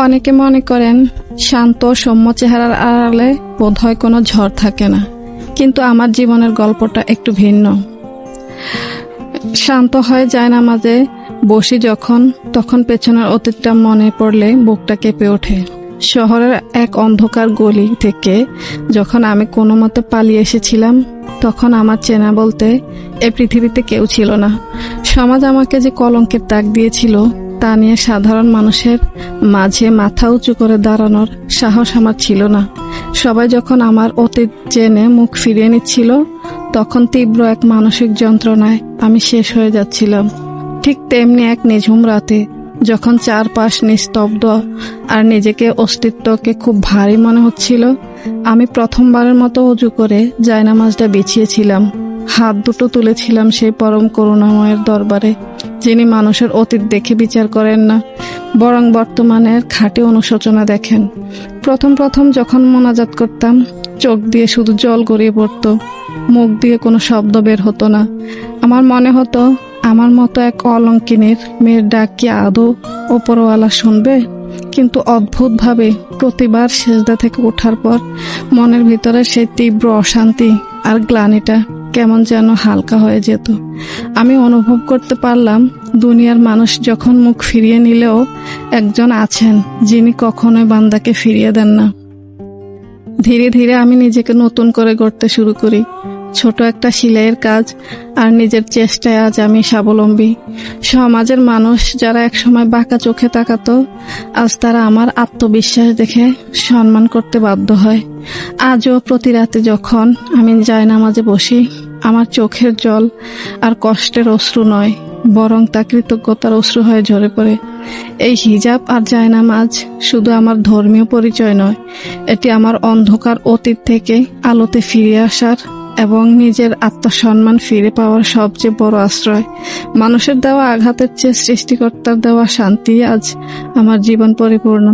অনেকে মনে করেন শান্ত সৌম্য চেহারার আড়ালে বোধহয় কোনো ঝড় থাকে না, কিন্তু আমার জীবনের গল্পটা একটু ভিন্ন। শান্ত হয়ে যায় না, মাঝে বসি তখন পেছনের অতীতটা মনে পড়লে বুকটা কেঁপে ওঠে। শহরের এক অন্ধকার গলি থেকে যখন আমি কোনো মতে পালিয়ে এসেছিলাম, তখন আমার চেনা বলতে এই পৃথিবীতে কেউ ছিল না। সমাজ আমাকে যে কলঙ্কের দাগ দিয়েছিল তা নিয়ে সাধারণ মানুষের মাঝে মাথা উঁচু করে দাঁড়ানোর সাহস আমার ছিল না। সবাই যখন আমার অতীত জেনে মুখ ফিরিয়ে নিচ্ছিল, তখন তীব্র এক মানসিক যন্ত্রণায় আমি শেষ হয়ে যাচ্ছিলাম। ঠিক তেমনি এক নিঝুম রাতে যখন চারপাশ নিস্তব্ধ আর নিজেকে অস্তিত্বকে খুব ভারী মনে হচ্ছিল, আমি প্রথমবারের মতো অজু করে জায়নামাজটা বিছিয়েছিলাম। হাত দুটো তুলেছিলাম সেই পরম করুণাময়ের দরবারে, যিনি মানুষের অতীত দেখে বিচার করেন না, বরং বর্তমানের খাঁটি অনুশোচনা দেখেন। প্রথম যখন মোনাজাত করতাম, চোখ দিয়ে শুধু জল গড়িয়ে পড়তো, মুখ দিয়ে কোনো শব্দ বের হতো না। আমার মনে হতো, আমার মতো এক অলঙ্কিনীর মেয়ের ডাক কি আদৌ ওপরওয়ালা শুনবে? কিন্তু অদ্ভুতভাবে প্রতিবার সেজদা থেকে ওঠার পর মনের ভিতরে সেই তীব্র অশান্তি আর গ্লানিটা কেমন যেন হালকা হয়ে যেত। আমি অনুভব করতে পারলাম, দুনিয়ার মানুষ যখন মুখ ফিরিয়ে নিলেও একজন আছেন যিনি কখনোই বান্দাকে ফিরিয়ে দেন না। ধীরে ধীরে আমি নিজেকে নতুন করে গড়তে শুরু করি। ছোট একটা সেলাইয়ের কাজ আর নিজের চেষ্টায় আজ আমি স্বাবলম্বী। সমাজের মানুষ যারা একসময় বাঁকা চোখে তাকাতো, আজ তারা আমার আত্মবিশ্বাস দেখে সম্মান করতে বাধ্য হয়। আজও প্রতি রাতে যখন আমি জায়নামাজে বসি, আমার চোখের জল আর কষ্টের অশ্রু নয়, বরং তা কৃতজ্ঞতার অশ্রু হয়ে ঝরে পড়ে। এই হিজাব আর জায়নামাজ শুধু আমার ধর্মীয় পরিচয় নয়, এটি আমার অন্ধকার অতীত থেকে আলোতে ফিরে আসার এবং নিজের আত্মসম্মান ফিরে পাওয়ার সবচেয়ে বড় আশ্রয়। মানুষের দেওয়া আঘাতের চেয়ে সৃষ্টিকর্তার দেওয়া শান্তি আজ আমার জীবন পরিপূর্ণ।